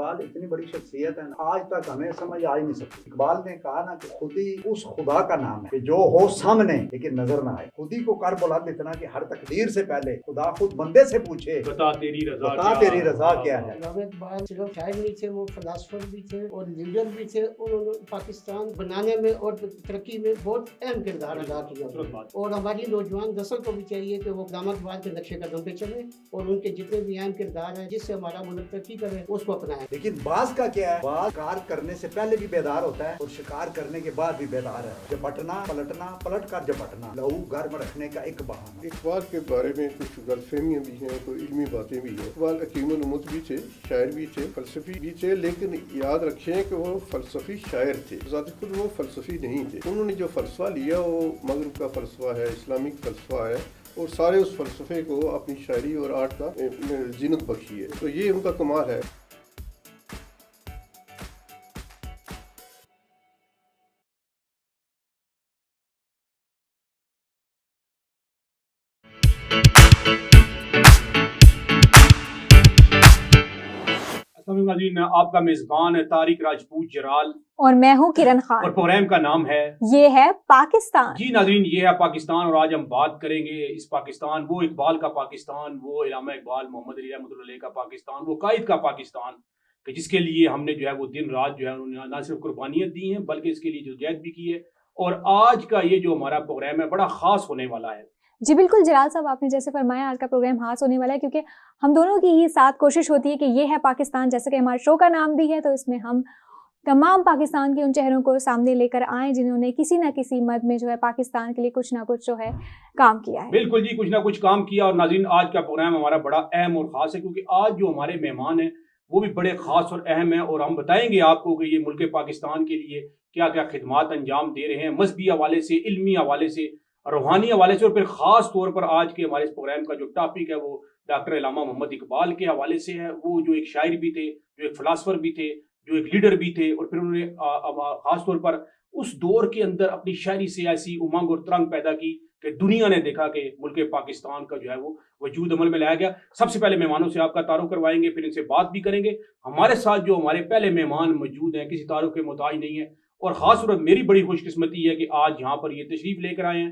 اقبال اتنی بڑی شخصیت ہے نا، آج تک ہمیں سمجھ آ ہی نہیں سکتی۔ اقبال نے کہا نا کہ خود ہی اس خدا کا نام ہے کہ جو ہو سامنے لیکن نظر نہ آئے۔ خود ہی کو کر بلند اتنا کہ ہر تقدیر سے پہلے خدا خود بندے سے پوچھے بتا تیری رضا کیا ہے۔ علامہ اقبال صرف شاعر نہیں تھے، وہ فلاسفر بھی تھے اور لیڈر بھی تھے۔ انہوں نے پاکستان بنانے میں اور ترقی میں بہت اہم کردار ادا کیا، اور ہماری نوجوان نسل کو بھی چاہیے کہ وہ علامہ اقبال کے نقشے قدم پہ چلیں اور ان کے جتنے بھی اہم کردار ہیں جس سے ہمارا ملک ترقی کرے اس کو اپنائیں۔ لیکن بعض کا کیا ہے، بعض کار کرنے سے پہلے بھی بیدار ہوتا ہے اور شکار کرنے کے بعد بھی بیدار ہے۔ جپٹنا پلٹنا، پلٹ کر جپٹنا، لہو گرم رکھنے کا ایک بہانہ۔ اقبال کے بارے میں کچھ غلط فہمیاں بھی ہیں، کوئی علمی باتیں بھی ہیں۔ اقبال حکیم الامت بھی تھے، شاعر بھی تھے، فلسفی بھی تھے، لیکن یاد رکھیں کہ وہ فلسفی شاعر تھے، ذات خود وہ فلسفی نہیں تھے۔ انہوں نے جو فلسفہ لیا وہ مغرب کا فلسفہ ہے، اسلامک فلسفہ ہے، اور سارے اس فلسفے کو اپنی شاعری اور آرٹ کا زینت بخشی ہے، تو یہ ان کا کمال ہے۔ ناظرین، آپ کا میزبان ہے طارق راجپوت جرال اور میں ہوں کرن خان، اور پروگرام کا نام ہے یہ ہے پاکستان۔ جی ناظرین، یہ ہے پاکستان، اور آج ہم بات کریں گے اس پاکستان، وہ اقبال کا پاکستان، وہ علامہ اقبال محمد علی رحمۃ اللہ علیہ کا پاکستان، وہ قائد کا پاکستان کہ جس کے لیے ہم نے جو ہے وہ دن رات جو ہے انہوں نے نہ صرف قربانیاں دی ہیں بلکہ اس کے لیے جدوجہد بھی کی ہے۔ اور آج کا یہ جو ہمارا پروگرام ہے بڑا خاص ہونے والا ہے۔ جی بالکل جلال صاحب، آپ نے جیسے فرمایا آج کا پروگرام خاص ہونے والا ہے کیونکہ ہم دونوں کی ہی ساتھ کوشش ہوتی ہے کہ یہ ہے پاکستان، جیسے کہ ہمارے شو کا نام بھی ہے، تو اس میں ہم تمام پاکستان کے ان چہروں کو سامنے لے کر آئیں جنہوں نے کسی نہ کسی مد میں جو ہے پاکستان کے لیے کچھ نہ کچھ جو ہے کام کیا ہے۔ بالکل جی، کچھ نہ کچھ کام کیا۔ اور ناظرین، آج کا پروگرام ہمارا بڑا اہم اور خاص ہے کیونکہ آج جو ہمارے مہمان ہیں وہ بھی بڑے خاص اور اہم ہیں، اور ہم بتائیں گے آپ کو کہ یہ ملک پاکستان کے لیے کیا کیا خدمات انجام دے رہے ہیں، مذہبی حوالے سے، علمی حوالے سے، روحانی حوالے سے، اور پھر خاص طور پر آج کے ہمارے اس پروگرام کا جو ٹاپک ہے وہ ڈاکٹر علامہ محمد اقبال کے حوالے سے ہے۔ وہ جو ایک شاعر بھی تھے، جو ایک فلاسفر بھی تھے، جو ایک لیڈر بھی تھے، اور پھر انہوں نے خاص طور پر اس دور کے اندر اپنی شاعری سے ایسی امنگ اور ترنگ پیدا کی کہ دنیا نے دیکھا کہ ملک پاکستان کا جو ہے وہ وجود عمل میں لایا گیا۔ سب سے پہلے مہمانوں سے آپ کا تعارف کروائیں گے، پھر ان سے بات بھی کریں گے۔ ہمارے ساتھ جو ہمارے پہلے مہمان موجود ہیں کسی تعارف کے محتاج نہیں ہیں، اور خاص طور پر میری بڑی خوش قسمتی ہے کہ آج یہاں پر یہ تشریف لے کر آئے ہیں۔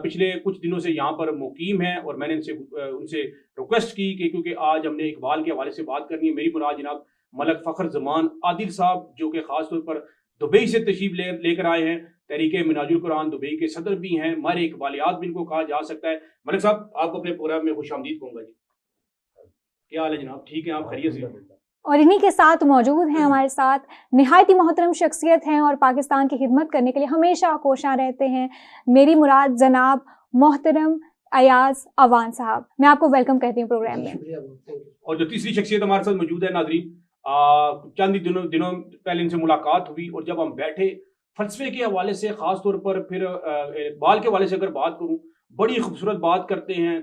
پچھلے کچھ دنوں سے یہاں پر مقیم ہیں، اور میں نے ان سے ریکویسٹ کی کہ کیونکہ آج ہم نے اقبال کے حوالے سے بات کرنی ہے، میری مراد جناب ملک فخر زمان عادل صاحب، جو کہ خاص طور پر دبئی سے تشریف لے کر آئے ہیں، تحریک منہاج القرآن دبئی کے صدر بھی ہیں، ہمارے اقبالیات بھی ان کو کہا جا سکتا ہے۔ ملک صاحب، آپ کو اپنے پروگرام میں خوش آمدید کہوں گا۔ جی کیا حال ہے جناب؟ ٹھیک ہے؟ آپ خیریت سے؟ اور انہی کے ساتھ موجود ہیں ہمارے ساتھ نہایت ہی محترم شخصیت ہیں اور پاکستان کی خدمت کرنے کے لیے ہمیشہ کوشاں رہتے ہیں، میری مراد جناب محترم ایاز اوان صاحب۔ میں آپ کو ویلکم کہتی ہوں پروگرام میں۔ اور جو تیسری شخصیت ہمارے ساتھ موجود ہے ناظرین، چند دنوں پہلے ان سے ملاقات ہوئی، اور جب ہم بیٹھے فلسفے کے حوالے سے، خاص طور پر پھر اقبال کے حوالے سے اگر بات کروں، بڑی خوبصورت بات کرتے ہیں،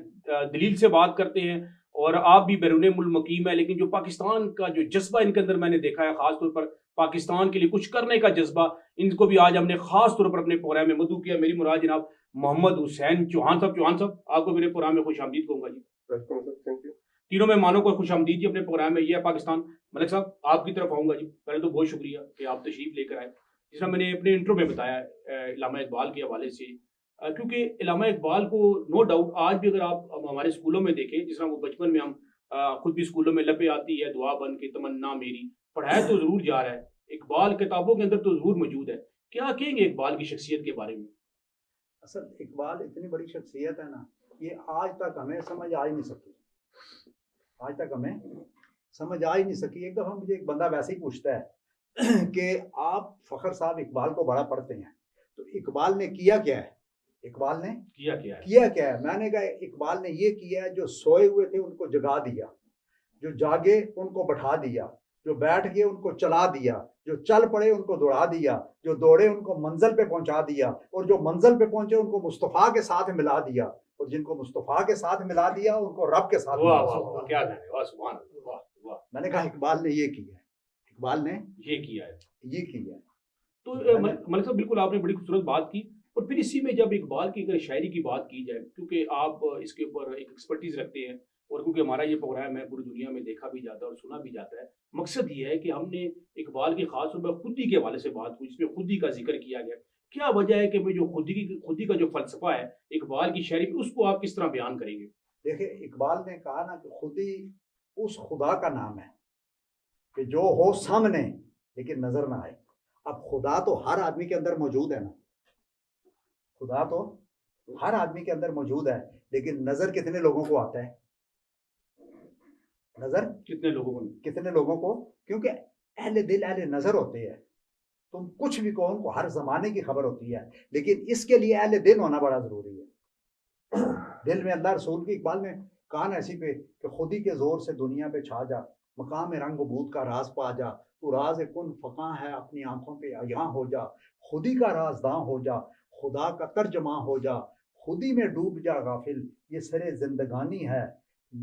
دلیل سے بات کرتے ہیں، اور آپ بھی بیرون ملک مقیم ہے، لیکن جو پاکستان کا جو جذبہ ان کے اندر میں نے دیکھا ہے، خاص طور پر پاکستان کے لیے کچھ کرنے کا جذبہ، ان کو بھی آج ہم نے خاص طور پر اپنے پروگرام میں مدعو کیا۔ میری مراد جناب محمد حسین چوہان صاحب، آپ کو میرے پروگرام میں خوش آمدید کہوں گا۔ جی تینوں مہمانوں کو خوش آمدید جی اپنے پروگرام میں، یہ ہے پاکستان۔ ملک صاحب، آپ کی طرف آؤں گا۔ جی پہلے تو بہت شکریہ کہ آپ تشریف لے کر آئے۔ جس طرح میں نے اپنے انٹرو میں بتایا علامہ اقبال کے حوالے سے، کیونکہ علامہ اقبال کو نو ڈاؤٹ آج بھی اگر آپ ہمارے اسکولوں میں دیکھیں، جس طرح وہ بچپن میں ہم خود بھی اسکولوں میں لپے آتی ہے دعا بن کے تمنا میری، پڑھایا تو ضرور جا رہا ہے، اقبال کتابوں کے اندر تو ضرور موجود ہے۔ کیا کہیں گے اقبال کی شخصیت کے بارے میں؟ اصل اقبال اتنی بڑی شخصیت ہے نا، یہ آج تک ہمیں سمجھ آ ہی نہیں سکی، آج تک ہمیں سمجھ آ ہی نہیں سکی۔ ایک دفعہ مجھے ایک بندہ ویسے ہی پوچھتا ہے کہ آپ فخر صاحب اقبال کو بڑا پڑھتے ہیں، تو اقبال نے کیا کیا ہے؟ اقبال نے کیا کیا ہے؟ میں نے کہا اقبال نے یہ کیا ہے، جو سوئے ہوئے تھے ان کو جگا دیا، جو جاگے ان کو بٹھا دیا، جو بیٹھ گئے ان کو چلا دیا، جو چل پڑے ان کو دوڑا دیا، جو دوڑے ان کو منزل پہ پہنچا دیا، اور جو منزل پہ پہنچے ان کو مصطفیٰ کے ساتھ ملا دیا، اور جن کو مصطفیٰ کے ساتھ ملا دیا ان کو رب کے ساتھ ملا دیا۔ میں نے کہا اقبال نے یہ کیا ہے، اقبال نے یہ کیا ہے۔ تو ملک صاحب بالکل آپ نے بڑی خوبصورت بات کی، اور پھر اسی میں جب اقبال کی اگر شاعری کی بات کی جائے، کیونکہ آپ اس کے اوپر ایک ایکسپرٹیز رکھتے ہیں، اور کیونکہ ہمارا یہ پروگرام ہے پوری دنیا میں دیکھا بھی جاتا ہے اور سنا بھی جاتا ہے، مقصد یہ ہے کہ ہم نے اقبال کی خاص طور پر خودی کے حوالے سے بات کی، جس میں خودی کا ذکر کیا گیا. کیا وجہ ہے کہ میں جو خودی کا جو فلسفہ ہے اقبال کی شاعری میں، اس کو آپ کس طرح بیان کریں گے؟ دیکھیں اقبال نے کہا نا کہ خودی اس خدا کا نام ہے کہ جو ہو سامنے لیکن نظر نہ آئے. اب خدا تو ہر آدمی کے اندر موجود ہے نا، خدا تو ہر آدمی کے اندر موجود ہے، لیکن نظر کتنے لوگوں کو آتا ہے؟ نظر کتنے لوگوں کو؟ کیونکہ اہل دل اہل نظر ہوتے ہیں. تم کچھ بھی کہو، ان کو ہر زمانے کی خبر ہوتی ہے، لیکن اس کے لیے اہل دل ہونا بڑا ضروری ہے. دل میں اللہ رسول کی اقبال نے کہا نا ایسی پہ کہ خودی کے زور سے دنیا پہ چھا جا، مقام رنگ و بود کا راز پا جا، تو راز کن فقاں ہے اپنی آنکھوں پہ عیاں ہو جا، خودی کا رازداں ہو جا، خدا کا ترجمہ ہو جا، خودی میں ڈوب جا غافل، یہ سرے زندگانی ہے،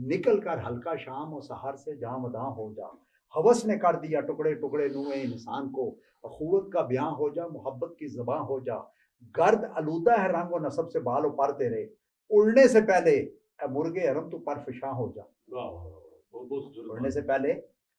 نکل کر ہلکا شام و سحر سے جامداں ہو جا. ہوس نے کر دیا ٹکڑے ٹکڑے نوع انسان کو، اخوت کا بیاں ہو جا، محبت کی زباں ہو جا. گرد آلودہ ہے رنگ و نسب سے بال و پر تیرے، اڑنے سے پہلے اے مرغے حرم تو پر فشاں ہو جا. اڑنے سے پہلے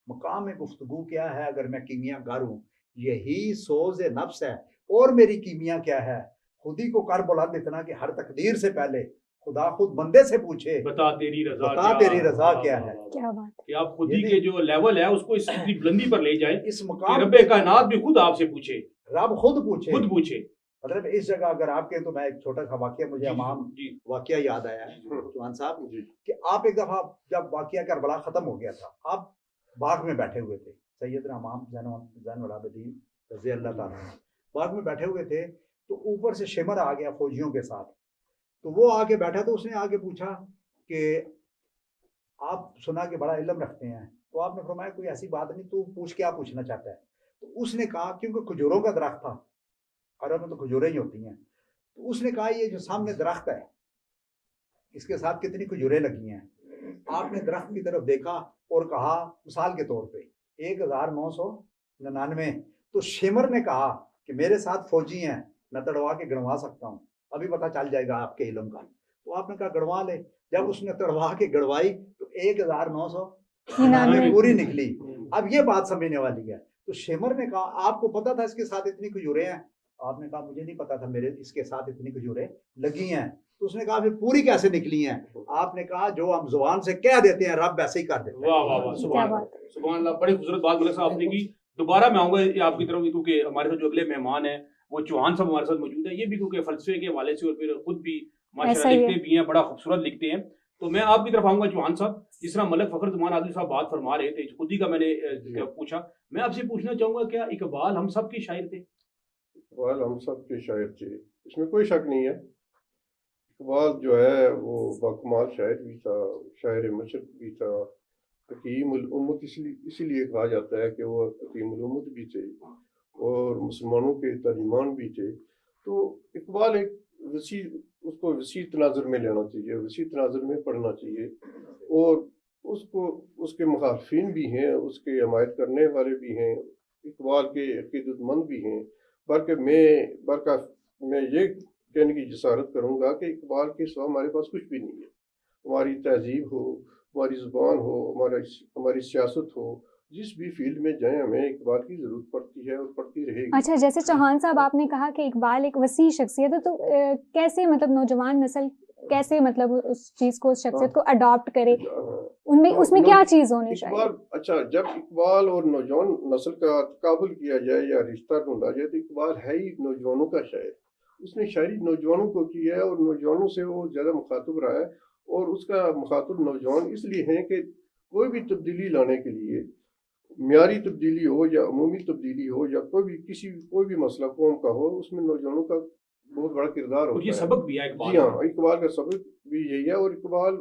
مقام گفتگو کیا ہے اگر میں کیمیا گر ہوں، یہی سوز نفس ہے اور میری کیمیا کیا ہے. خودی کو کر بلند اتنا کہ ہر تقدیر سے پہلے خدا خود بندے سے پوچھے بتا تیری رضا کیا ہے. کیا بات. کہ آپ خودی کے جو لیول ہے اس کو اس اتنی بلندی پر لے جائیں اس کہ مقام رب کائنات بھی خود آپ سے پوچھے، رب خود پوچھے. مطلب اس جگہ اگر آپ کے تو میں ایک چھوٹا سا واقعہ مجھے امام واقعہ یاد آیا ہے جوان صاحب کہ آپ ایک دفعہ جب واقعہ کربلا ختم ہو گیا تھا، آپ باغ میں بیٹھے ہوئے تھے، سیدنا امام زین العابدین رضی اللہ تعالیٰ باغ میں بیٹھے ہوئے تھے، تو اوپر سے شمر آ گیا فوجیوں کے ساتھ. تو وہ آگے بیٹھا تو اس نے آگے پوچھا کہ آپ سنا کہ بڑا علم رکھتے ہیں، تو آپ نے فرمایا کوئی ایسی بات نہیں، تو پوچھ کیا پوچھنا چاہتا ہے. تو اس نے کہا کیونکہ کھجوروں کا درخت تھا، عرب میں تو کھجوریں ہی ہوتی ہیں، تو اس نے کہا یہ جو سامنے درخت ہے اس کے ساتھ کتنی کھجوریں لگی ہیں. آپ نے درخت کی طرف دیکھا اور کہا مثال کے طور پہ 1999. تو شمر نے کہا کہ میرے ساتھ فوجی ہیں، میں تڑوا کے گڑوا سکتا ہوں، ابھی پتہ چل جائے گا آپ کے علم کا. تو آپ نے کہا گڑوا لے. جب اس نے تڑوا کے گڑوائی تو 1999 پوری نکلی. اب یہ بات سمجھنے والی ہے. تو شمر نے کہا آپ کو پتا تھا اس کے ساتھ اتنی کھجوریں ہیں؟ آپ نے کہا مجھے نہیں پتا تھا میرے اس کے ساتھ اتنی کھجوریں لگی ہیں. تو اس نے کہا پھر پوری کیسے نکلی ہیں؟ آپ نے کہا جو ہم زبان سے کہہ دیتے ہیں رب ویسے ہی کر دیتے ہیں. واہ واہ واہ، سبحان اللہ. بڑی خوبصورت بات ملک صاحب آپ نے کی. دوبارہ میں آؤں گا آپ کی طرف کیونکہ ہمارے ساتھ جو اگلے مہمان ہیں وہ چوہان صاحب ہمارے ساتھ موجود ہیں. یہ بھی کیونکہ فلسفے کے حوالے سے اور پھر خود بھی ماشاء اللہ لکھتے بھی ہیں، بڑا خوبصورت لکھتے ہیں. تو میں آپ کی طرف آؤں گا چوہان صاحب. جس طرح ملک فخر زمان عادل صاحب بات فرما رہے تھے خودی کا میں نے پوچھا، میں آپ سے پوچھنا چاہوں گا کیا اقبال ہم سب کے شاعر تھے؟ اقبال ہم سب کے شاعر تھے، اس میں کوئی شک نہیں ہے. اقبال جو ہے وہ باکمال شاعر بھی تھا، شاعر مشرق بھی تھا، حکیم الامت اسی لیے کہا جاتا ہے کہ وہ حکیم الامت بھی تھے اور مسلمانوں کے ترجمان بھی تھے. تو اقبال ایک وسیع، اس کو وسیع تناظر میں لینا چاہیے، وسیع تناظر میں پڑھنا چاہیے. اور اس کو اس کے مخالفین بھی ہیں، اس کے حمایت کرنے والے بھی ہیں، اقبال کے عقیدت مند بھی ہیں. بلکہ میں یہ کہنے کی جسارت کروں گا کہ اقبال کے سوا ہمارے پاس کچھ بھی نہیں ہے. ہماری تہذیب ہو، ہماری زبان ہو، ہماری سیاست ہو، جس بھی فیلڈ میں جائیں ہمیں اقبال کی ضرورت پڑتی ہے اور پڑتی رہے گی. اچھا، جیسے چوہان صاحب آپ نے کہا کہ اقبال ایک وسیع شخصیت ہے، تو کیسے مطلب نوجوان نسل کیسے مطلب اس چیز کو، اس شخصیت کو اڈاپٹ کرے؟ اس میں کیا چیز ہونی چاہیے؟ اچھا، جب اقبال اور نوجوان نسل کا تقابل کیا جائے یا رشتہ ڈھونڈا جائے تو اقبال ہے ہی نوجوانوں کا شاعر. اس نے شاعری نوجوانوں کو کی ہے اور نوجوانوں سے وہ زیادہ مخاطب رہا ہے. اور اس کا مخاطب نوجوان اس لیے ہیں کہ کوئی بھی تبدیلی لانے کے لیے، معیاری تبدیلی ہو یا عمومی تبدیلی ہو یا کوئی بھی مسئلہ قوم کا ہو، اس میں نوجوانوں کا بہت بڑا کردار ہوتا ہے. یہ سبق بھی ہے اقبال. جی ہاں، اقبال کا سبق بھی یہی ہے. اور اقبال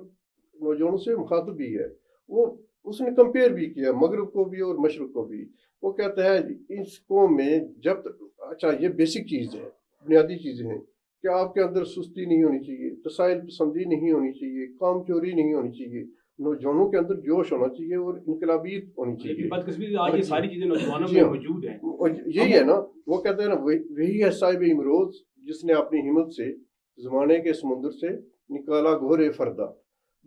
نوجوانوں سے مخاطب بھی ہے. اس نے کمپیئر بھی کیا مغرب کو بھی اور مشرق کو بھی. وہ کہتا ہے اس قوم میں جب اچھا یہ بیسک چیز ہے، بنیادی چیزیں ہیں کہ آپ کے اندر سستی نہیں ہونی چاہیے، تسائل پسندی نہیں ہونی چاہیے، کام چوری نہیں ہونی چاہیے، نوجوانوں کے اندر جوش ہونا چاہیے اور انقلابیت ہونی چاہیے. بدقسمتی آج یہ ساری چیزیں نوجوانوں میں موجود ہیں. یہی ہے نا، وہ کہتے ہیں نا وہی ہے صاحب امروز جس نے اپنی ہمت سے زمانے کے سمندر سے نکالا گھورے فردا.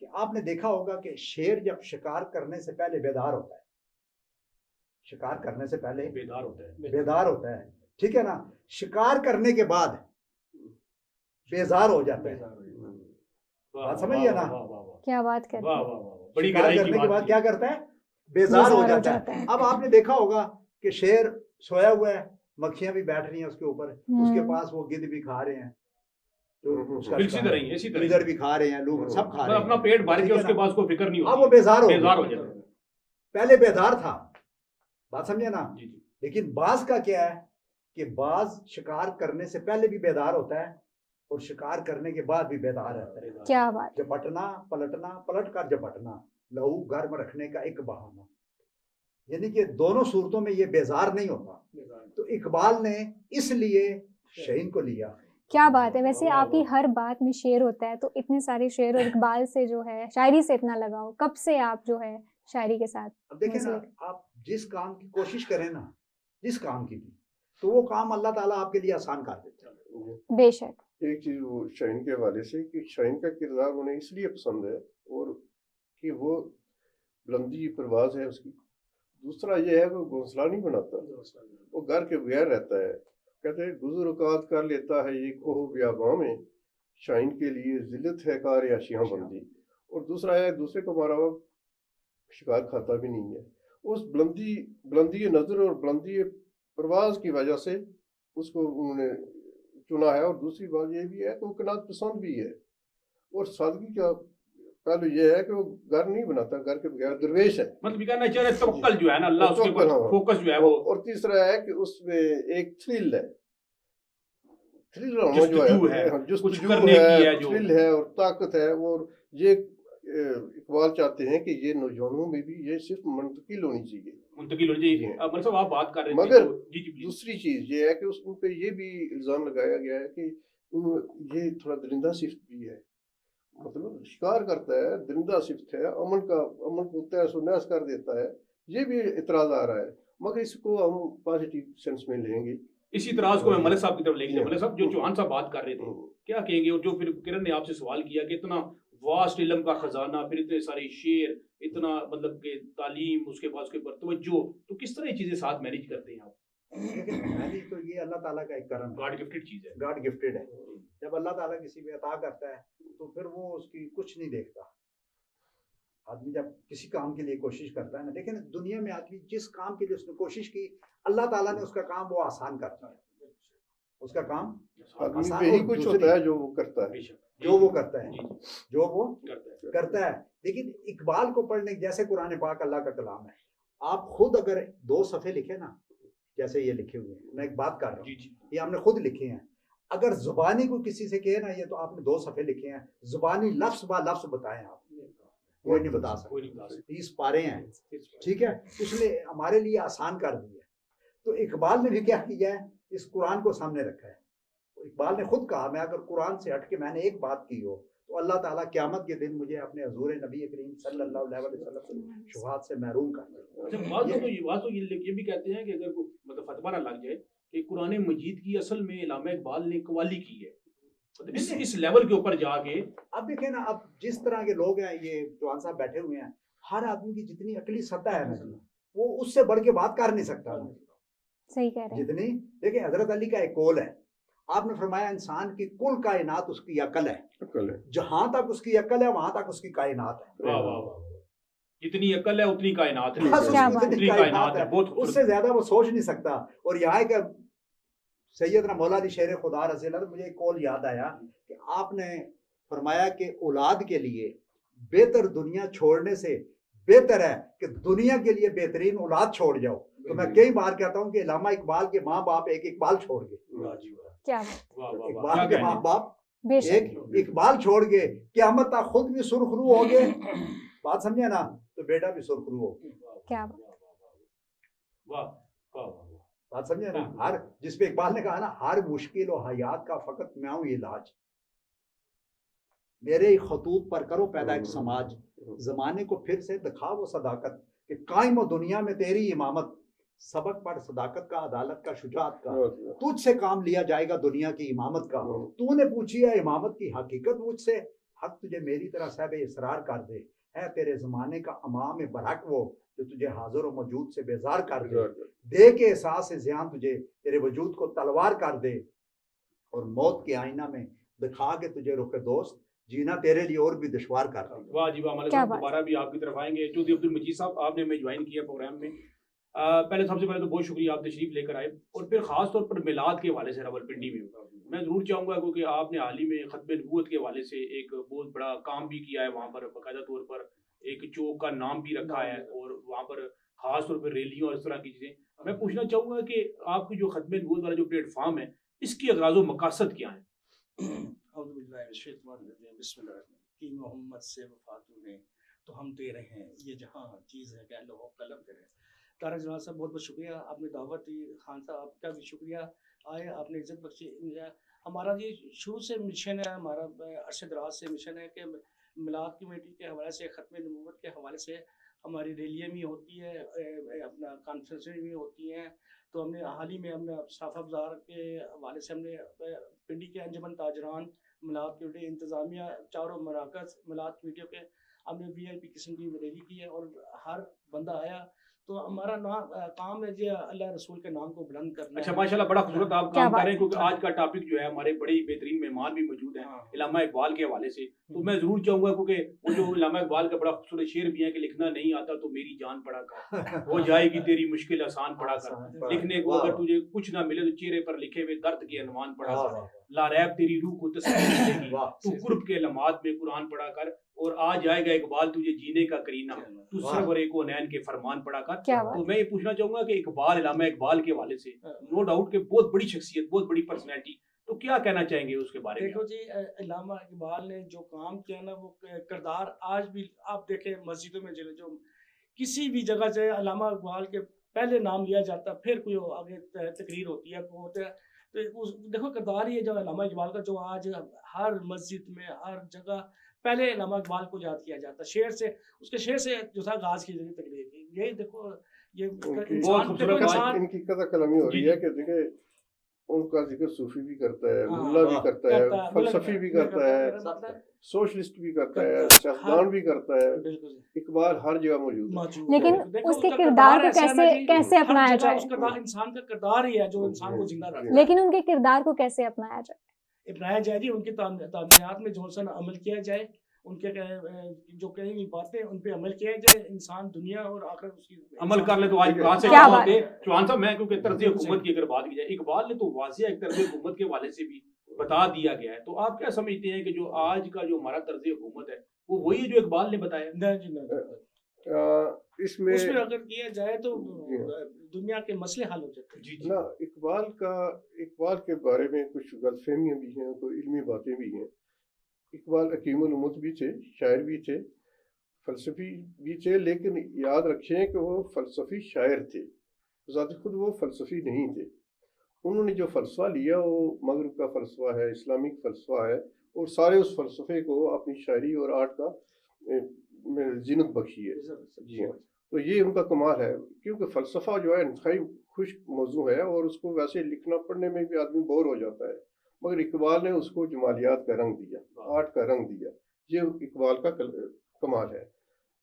کہ آپ نے دیکھا ہوگا کہ شیر جب شکار کرنے سے پہلے بیدار ہوتا ہے، شکار کرنے سے پہلے بیدار ہوتا ہے، بیدار ہوتا ہے، ٹھیک ہے نا، شکار کرنے کے بعد بیزار ہو جاتا ہے. بات سمجھیے نا، کیا بات کرتے واہ ہیں. واہ واہ، بڑی شکار گہرائی کی کرنے کے بات بعد کی. کیا کرتا ہے؟ بیزار ہو جاتا ہے. اب آپ نے دیکھا ہوگا کہ شیر سویا ہوا ہے، مکھیاں بھی بیٹھ رہی ہیں اس کے اوپر، اس کے پاس وہ گدھ بھی کھا رہے ہیں، تو اس کا اسی طرح ہی، اسی طرح ہی. ادھر بھی کھا رہے ہیں، لوگ سب کھا رہے ہیں. اپنا پیٹ بھر ٹھیک کے ہے اس کے نا؟ بعد اس کو فکر نہیں اب وہ ہوتی، بیزار بیزار ہو ہو گیا. جاتا ہے. پہلے بیدار تھا، بات سمجھے نا. جی جی. لیکن باز کا کیا ہے کہ باز شکار کرنے سے پہلے بھی بیدار ہوتا ہے اور شکار کرنے کے بعد بھی بیدار رہتا ہے. کیا بات. جپٹنا پلٹنا، پلٹ کر جپٹنا، لہو گرم رکھنے کا ایک بہانہ، یعنی کہ دونوں صورتوں میں یہ بیزار نہیں ہوتا. تو اقبال نے اس لیے شہین کو لیا. کیا بات ہے. ویسے آپ کی ہر بات میں شعر ہوتا ہے، تو اتنے سارے شعر اور اقبال سے جو ہے شاعری سے اتنا لگاؤ، کب سے آپ جو ہے شاعری کے ساتھ؟ اب دیکھیں نا، آپ جس کام کی کوشش کریں نا، جس کام کی بھی، تو وہ کام اللہ تعالیٰ آپ کے لیے آسان کر دیتا ہے. بے شک. ایک چیز وہ شاہین کے حوالے سے کہ شاہین کا کردار انہیں اس لیے پسند ہے اور کہ وہ بلندی پرواز ہے اس کی. دوسرا یہ ہے کہ وہ گھونسلہ نہیں بناتا، وہ گھر کے بغیر رہتا ہے. کہتے ہیں گزر اوقات کر لیتا ہے یہ کوہ بیاباں میں، شاہین کے لیے ذلت ہے کار اشیاں بندی. اور دوسرا ہے دوسرے کو مارا ہوا شکار کھاتا بھی نہیں ہے. اس بلندی نظر اور بلندی پرواز کی وجہ سے اس کو انہوں نے چنا ہے. اور دوسری بات یہ بھی ہے کہ وہ قناعت پسند بھی ہے. اور سادگی کا پہلو یہ ہے کہ وہ گھر نہیں بناتا، گھر کے بغیر درویش ہے. مطلب یہ کہنا چاہے توکل جو ہے نا اللہ، اس کے اوپر فوکس جو ہے وہ. اور تیسرا ہے کہ اس میں ایک تھرل ہے، تھرل ہونا جو ہے، کچھ کرنے کی ہے، جو تھرل ہے اور طاقت ہے. اور یہ اقبال چاہتے ہیں کہ یہ نوجوانوں میں بھی یہ صرف منتقل ہونی چاہیے، منتقل ہو جائے. مطلب صاحب آپ بات کر رہے تھے مگر جی جی. دوسری چیز یہ ہے کہ ان پہ یہ بھی الزام لگایا گیا ہے کہ یہ تھوڑا درندہ صفت بھی ہے. مطلب شکار کرتا ہے، درندہ صفت ہے، امن کو تہس و نحس کر دیتا ہے. یہ بھی اعتراض آ رہا ہے، مگر اس کو ہم پازیٹیو سینس میں لیں گے. اس اعتراض کو میں ملک صاحب کی طرف لے کے ملک صاحب جو چوہان صاحب بات کر رہے تھے کیا کہیں گے؟ اور جو پھر کرن نے آپ سے سوال کیا کہ اتنا واسٹ علم کا خزانہ، پھر اتنے سارے شعر، اتنا مطلب کہ تعلیم، اس کے بعد اس کے اوپر توجہ، تو کس طرح یہ چیزیں ساتھ مینیج کرتے ہیں آپ؟ پہلی تو یہ اللہ تعالیٰ کا ایک کرم، گاڈ گفٹڈ چیز ہے. گاڈ گفٹڈ ہے. جب اللہ تعالیٰ کسی پہ عطا کرتا ہے تو پھر وہ اس کی کچھ نہیں دیکھتا. آدمی جب کسی کام کے لیے کوشش کرتا ہے نا، دیکھیں نا دنیا میں آدمی جس کام کے لیے اس نے کوشش کی، اللہ تعالیٰ نے اس کا کام وہ آسان کرتا ہے. اس کا کام آدمی پہ ہی کچھ ہوتا ہے جو وہ کرتا ہے، جو وہ کرتا ہے، جو وہ کرتا ہے. لیکن اقبال کو پڑھنے، جیسے قرآن پاک اللہ کا کلام ہے، آپ خود اگر 2 صفحے لکھے نا، جیسے یہ لکھے ہوئے ہیں، میں ایک بات کر رہا ہوں، یہ ہم نے خود لکھے ہیں. اگر زبانی کو کسی سے کہے نا یہ تو آپ نے 2 صفحے لکھے ہیں، زبانی لفظ با لفظ بتائیں آپ، کوئی نہیں بتا سکتا. 30 پارے ہیں، ٹھیک ہے، اس نے ہمارے لیے آسان کر دیا. تو اقبال نے بھی کیا کیا ہے، اس قرآن کو سامنے رکھا ہے. اقبال نے خود کہا میں اگر قرآن سے ہٹ کے میں نے ایک بات کی ہو تو اللہ تعالیٰ قیامت کے دن مجھے اپنے حضور نبی کریم صلی اللہ علیہ وسلم شفاعت سے محروم کر دے. یہ بھی کہتے ہیں کہ اگر مطلب فتویٰ نہ لگ جائے کہ قرآن مجید کی اصل میں علامہ اقبال نے قوالی کی ہے، اس لیول کے اوپر جا کے. اب دیکھیں نا، اب جس طرح کے لوگ ہیں، یہ جوان صاحب بیٹھے ہوئے ہیں، ہر آدمی کی جتنی عقلی سطح ہے نا وہ اس سے بڑھ کے بات کر نہیں سکتا. صحیح کہہ رہے ہیں. جتنی دیکھیں حضرت علی کا ایک قول ہے، آپ نے فرمایا انسان کی کل کائنات اس کی عقل ہے، جہاں تک اس کی عقل ہے وہاں تک اس کی کائنات ہے. جتنی عقل ہے اتنی کائنات ہے، اتنی کائنات ہے، اس سے زیادہ وہ سوچ نہیں سکتا. اور یہاں کا سیدنا مولا علی شیر خدا رضی اللہ عنہ، مجھے ایک قول یاد آیا کہ آپ نے فرمایا کہ اولاد کے لیے بہتر دنیا چھوڑنے سے بہتر ہے کہ دنیا کے لیے بہترین اولاد چھوڑ جاؤ. تو میں کئی بار کہتا ہوں کہ علامہ اقبال کے ماں باپ ایک اقبال چھوڑ گئے، کیا اقبال کے ماں باپ ایک اقبال چھوڑ گئے، قیامت تک خود بھی سرخرو ہو گئے، بات سمجھے نا، تو بیٹا بھی سرخرو ہو گیا. کیا بات سمجھے نا. ہر جس پہ اقبال نے کہا نا، ہر مشکل و حیات کا فقط میں ہوں علاج، میرے خطوط پر کرو پیدا ایک سماج، زمانے کو پھر سے دکھا وہ صداقت کہ قائم و دنیا میں تیری امامت، سبق پڑھ صداقت کا، عدالت کا، شجاعت کا، تجھ سے کام لیا جائے گا دنیا کی امامت کا. تو نے پوچھی ہے امامت کی حقیقت مجھ سے، حق تجھے میری طرح صاحب اسرار کر دے، ہے تیرے زمانے کا امام برحق وہ جو تجھے حاضر و موجود سے بیزار کر دے کے احساس زیاں تجھے تیرے وجود کو تلوار کر دے، اور موت کے آئینہ میں دکھا کے تجھے رخ دوست جینا تیرے لیے اور بھی دشوار کر دے۔ واہ جی واہ، ملک صاحب دوبارہ بھی آپ کی طرف آئیں گے۔ چودھری عبد المجید صاحب، آپ نے ہمیں جوائن کیا پروگرام میں، پہلے سب سے پہلے تو بہت شکریہ، آپ تشریف لے کر آئے، اور پھر خاص طور پر میلاد کے حوالے سے راولپنڈی میں ضرور چاہوں گا، کیونکہ آپ نے حال ہی میں ختم نبوت کے حوالے سے ایک بہت بڑا کام بھی کیا ہے، وہاں پر باقاعدہ طور پر ایک چوک کا نام بھی رکھا ہے، اور وہاں پر خاص طور پر ریلیوں اور اس طرح کی چیزیں۔ میں پوچھنا چاہوں گا کہ آپ کی جو ختم نبوت والا جو پلیٹ فارم ہے، اس کی اغراض و مقاصد کیا ہیں؟ اعوذ باللہ من الشیطان الرجیم، بسم اللہ الرحمن الرحیم۔ کہ محمد سے وفاتوں نے تو ہم تیرے ہیں، یہ جہاں چیز ہے کہ لوہ قلم تیرے۔ طارق جناب صاحب بہت بہت شکریہ، آپ نے دعوت دی، خان صاحب آپ کا بھی شکریہ، آئے آپ نے عزت بخشی۔ ہمارا یہ شروع سے مشن ہے، ہمارا عرصے دراز سے مشن ہے کہ میلاد کمیٹی کے حوالے سے، ختم نبوت کے حوالے سے ہماری ریلیاں بھی ہوتی ہے، اپنا کانفرنسیں بھی ہوتی ہیں۔ تو ہم نے حال ہی میں ہم نے صاف افزار کے حوالے سے ہم نے پنڈی کے انجمن تاجران، میلاد کمیٹی انتظامیہ، چاروں مراکز میلاد کمیٹیوں کے ہم نے VIP قسم کی ریلی کی ہے، اور ہر بندہ آیا۔ تو ہمارا کام ہے جو اللہ رسول کے نام کو بلند کرنا ہے۔ اچھا ماشاءاللہ، بڑا خوبصورت آپ کام کر رہے ہیں، کیونکہ آج کا ٹاپک جو ہے ہمارے بڑے ہی بہترین مہمان بھی موجود ہیں علامہ اقبال کے حوالے سے، تو میں ضرور چاہوں گا، کیونکہ وہ جو علامہ اقبال کا بڑا خوبصورت شعر بھی ہے کہ لکھنا نہیں آتا تو میری جان پڑا کر، ہو جائے گی تیری مشکل آسان پڑا کر، لکھنے کو اگر تجھے کچھ نہ ملے تو چہرے پر لکھے ہوئے درد کے عنوان پڑھا کر، لا ریب تیری روح کو تسکین ملے گی تو قرب کے لمحات میں قرآن پڑھا کر، اور آ جائے گا اقبال تجھے جینے کا کرینہ تو سرور کونین کے فرمان پڑھا کر۔ تو میں یہ پوچھنا چاہوں گا کہ اقبال، علامہ اقبال کے حوالے سے نو ڈاؤٹ کہ بہت بڑی شخصیت، بہت بڑی پرسنالٹی، تو کیا کہنا چاہیں گے اس کے بارے میں؟ دیکھو جی، علامہ اقبال نے جو کام کیا نا، وہ کردار آج بھی آپ دیکھیں مسجدوں میں جو کسی بھی جگہ سے علامہ اقبال کے پہلے نام لیا جاتا، پھر کوئی آگے تقریر ہوتی ہے، ہوتا ہے، تو دیکھو کردار ہی ہے جو علامہ اقبال کا، جو آج ہر مسجد میں ہر جگہ پہلے علامہ اقبال کو یاد کیا جاتا، شعر سے، اس کے شعر سے جو تھا آغاز کی جگہ تقریر کی۔ یہی دیکھو یہ انسان ان کی قطع کلامی ہو رہی ہے کہ دیکھیں ان کا ذکر صوفی بھی کرتا ہے، ملا بھی کرتا ہے، فلسفی بھی کرتا ہے، سوشلسٹ بھی کرتا ہے، سیاستدان بھی کرتا ہے، اقبال ہر جگہ موجود ہے۔ لیکن اس کے کردار کو کیسے اپنایا جائے؟ انسان کا کردار ہی ہے جو انسان کو زندہ رکھتا ہے۔ لیکن ان کے کردار کو کیسے اپنایا جائے؟ اپنایا جائے جی، ان کی تعمیرات میں جو سن عمل کیا جائے، ان کے جو کہیں گی باتیں ان پہ عمل کیا جائے، انسان دنیا اور آخرت اس کی عمل کر لے تو آج کہاں سے بات ہے چوہان صاحب۔ میں کیونکہ طرز حکومت کی اگر بات کی جائے، اقبال نے تو واضح ایک طرز حکومت کے حوالے سے بھی بتا دیا گیا ہے، تو آپ کیا سمجھتے ہیں کہ جو آج کا جو ہمارا طرز حکومت ہے وہ وہی ہے جو اقبال نے بتایا؟ اس میں اگر کیا جائے تو دنیا کے مسئلے حل ہو جاتے ہیں۔ جی نا اقبال کے بارے میں کچھ غلط فہمیاں بھی ہیں، کوئی علمی باتیں بھی ہیں۔ اقبال حکیم الامت بھی تھے، شاعر بھی تھے، فلسفی بھی تھے، لیکن یاد رکھیں کہ وہ فلسفی شاعر تھے، ذات خود وہ فلسفی نہیں تھے۔ انہوں نے جو فلسفہ لیا وہ مغرب کا فلسفہ ہے، اسلامک فلسفہ ہے، اور سارے اس فلسفے کو اپنی شاعری اور آرٹ کا زینت بخشی ہے۔ جی ہاں، تو یہ ان کا کمال ہے، کیونکہ فلسفہ جو ہے انتہائی خشک موضوع ہے، اور اس کو ویسے لکھنا پڑھنے میں بھی آدمی بور ہو جاتا ہے، مگر اقبال نے اس کو جمالیات کا رنگ دیا، آرٹ کا رنگ دیا۔ یہ اقبال کا کمال ہے۔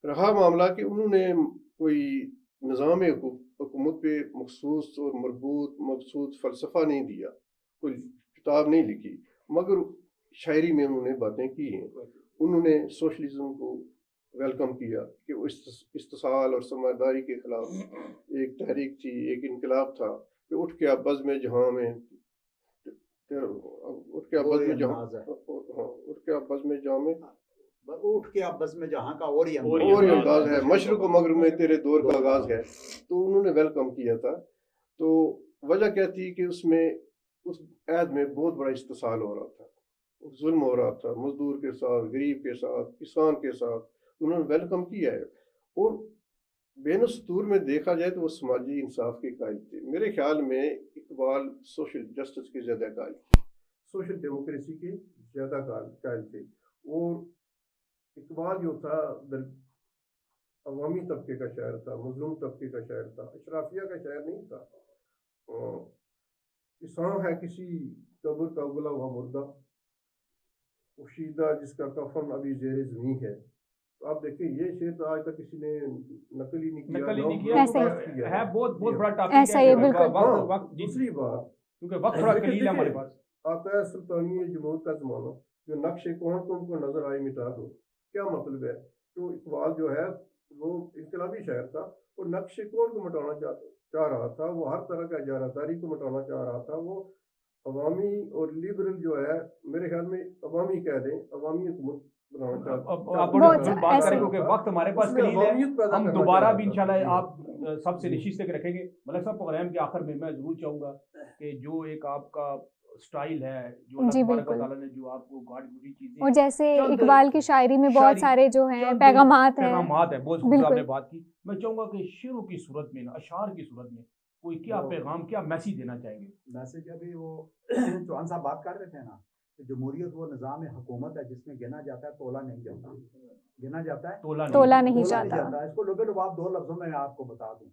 رہا معاملہ کہ انہوں نے کوئی نظام حکومت پہ مخصوص اور مربوط مبسوط فلسفہ نہیں دیا، کوئی کتاب نہیں لکھی، مگر شاعری میں انہوں نے باتیں کی ہیں۔ انہوں نے سوشلزم کو ویلکم کیا کہ وہ استحصال اور سرمایہ کے خلاف ایک تحریک تھی، ایک انقلاب تھا کہ اٹھ کے آپ بزم جہاں میں اٹھ کے آپ بزم جہاں کا اور ہی انداز ہے، مشرق و مغرب میں تیرے دور کا آغاز ہے، تو انہوں نے ویلکم کیا تھا۔ تو وجہ کیا تھی کہ اس عہد میں بہت بڑا استحصال ہو رہا تھا، ظلم ہو رہا تھا، مزدور کے ساتھ، غریب کے ساتھ، کسان کے ساتھ، انہوں نے ویلکم کیا ہے۔ اور بین السطور میں دیکھا جائے تو وہ سماجی انصاف کے قائل تھے۔ میرے خیال میں اقبال سوشل جسٹس کے زیادہ قائل تھے، سوشل ڈیموکریسی کے زیادہ قائل تھے۔ اور اقبال جو تھا عوامی طبقے کا شاعر تھا، مظلوم طبقے کا شاعر تھا، اشرافیہ کا شاعر نہیں تھا۔ کسان ہے کسی قبر کا اگلا ہوا مردہ، پوشیدہ جس کا کفن ابھی زیر زمین ہے. تو آپ دیکھیں یہ شعر تو آج تک کسی نے نقل ہی نہیں کیا. نقل ہی نہیں ایسا کیا ہے، بہت بڑا ٹاپک ایسا ہی ہے، ہے. بالکل. وقت دوسری بات کیونکہ وقت تھوڑا قلیل ہے ہمارے پاس. آتا ہے سلطانی جمہور کا زمانہ، جو نقش کون تم کو نظر آئے مٹا دو. کیا مطلب ہے؟ تو اقبال جو ہے وہ انقلابی شاعر تھا، اور نقش کون کو مٹانا چاہ رہا تھا. وہ ہر طرح کا اجارہ داری کو مٹانا چاہ رہا تھا. وہ عوامی اور لبرل جو ہے، میرے خیال میں عوامی کہہ دیں، عوامی حکومت بنانا چاہتا. آپ بات کریں کیونکہ وقت ہمارے پاس قلیل ہے. ہم دوبارہ بھی انشاءاللہ آپ سب سے نشست تک رکھیں گے. ملک صاحب پروگرام کے آخر میں میں ضرور چاہوں گا کہ جو ایک آپ کا سٹائل ہے، جو اللہ تبارک و تعالیٰ نے جو آپ کو گاڈ گفٹی چیزیں، اور جیسے اقبال کی شاعری میں بہت سارے جو ہیں پیغامات ہیں، بہت خوبصورت آپ نے بات کی. میں چاہوں گا کہ شعروں کی صورت میں، اشعار کی صورت میں کوئی کیا پیغام، کیا میسیج دینا چاہیں گے؟ میسیج ابھی وہ چوہان صاحب بات کر رہے تھے نا کہ جمہوریت وہ نظام حکومت ہے جس میں گنا جاتا ہے تولا نہیں جاتا. گنا جاتا ہے تولا نہیں جاتا. اس کو لبے لباب 2 لفظوں میں آپ کو بتا دوں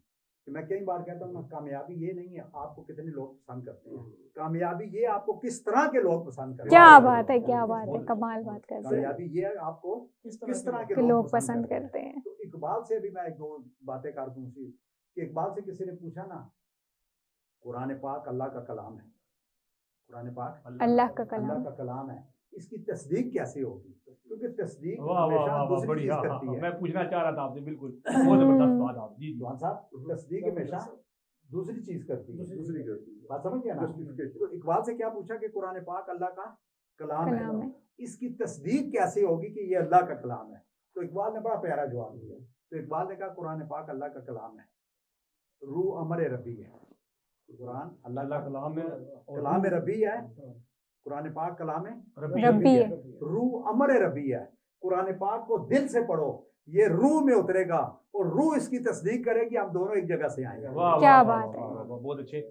کہ میں کئی بار کہتا ہوں کامیابی یہ نہیں ہے آپ کو کتنے لوگ پسند کرتے ہیں، کامیابی یہ آپ کو کس طرح کے لوگ پسند کرتے ہیں. کیا بات ہے، کیا بات ہے، کمال بات کرتے ہیں. کامیابی یہ ہے آپ کو کس طرح کے لوگ پسند کرتے ہیں. تو اقبال سے بھی میں 1-2 باتیں کر دوں سی کہ اقبال سے کسی نے پوچھا نا، قرآن پاک اللہ کا کلام ہے، قرآن پاک اللہ کا کلام ہے، اس کی تصدیق کیسے ہوگی؟ کیونکہ تصدیق واہ واہ ہمیشہ واہ دوسری بڑی، چیز کرتی ہے. میں پوچھنا چاہ رہا تھا آپ سے، بالکل بہت زبردست بات آپ. جی جوان صاحب، تصدیق ہمیشہ دوسری چیز کرتی ہے. دوسری کرتی. بات سمجھ گیا نا؟ تو اقبال سے کیا پوچھا کہ قرآن پاک اللہ کا کلام ہے، اس کی تصدیق کیسے ہوگی کہ یہ اللہ کا کلام ہے؟ تو اقبال نے بڑا پیارا جواب دیا. تو اقبال نے کہا قرآن پاک اللہ کا کلام ہے، روح امر ربی ہے. قرآن اللہ کا کلام ہے، کلام ربی ہے، قرآن پاک کلام ربی ہے، روح امر ربی ہے. قرآن پاک کو دل سے پڑھو، یہ روح میں اترے گا اور روح اس کی تصدیق کرے گی ہم دونوں ایک جگہ سے آئیں گے. کیا بات ہے. بہت اچھے،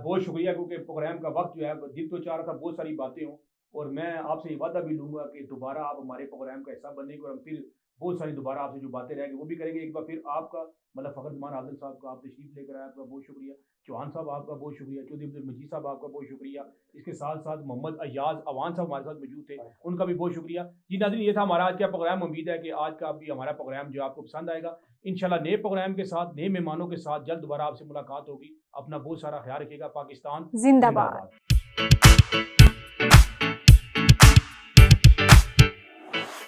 بہت شکریہ. کیونکہ پروگرام کا وقت جو ہے دل تو چاہ رہا تھا بہت ساری باتیں ہوں، اور میں آپ سے یہ وعدہ بھی لوں گا کہ دوبارہ آپ ہمارے پروگرام کا حصہ بننے گے، اور ہم پھر بہت ساری دوبارہ آپ سے جو باتیں رہیں گی وہ بھی کریں گے. ایک بار پھر آپ کا مطلب فخر زمان عادل صاحب کا، آپ تشریف لے کر آئے، آپ کا بہت شکریہ. چوہان صاحب آپ کا بہت شکریہ. چودھری عبد المجید صاحب آپ کا بہت شکریہ. اس کے ساتھ ساتھ محمد ایاز اوان صاحب ہمارے ساتھ موجود تھے، ان کا بھی بہت شکریہ. جی ناظرین، یہ تھا ہمارا آج کا پروگرام. امید ہے کہ آج کا بھی ہمارا پروگرام جو آپ کو پسند آئے گا. انشاءاللہ نئے پروگرام کے ساتھ، نئے مہمانوں کے ساتھ جلد دوبارہ آپ سے ملاقات ہوگی. اپنا بہت سارا خیال رکھیے گا. پاکستان زندہ باد.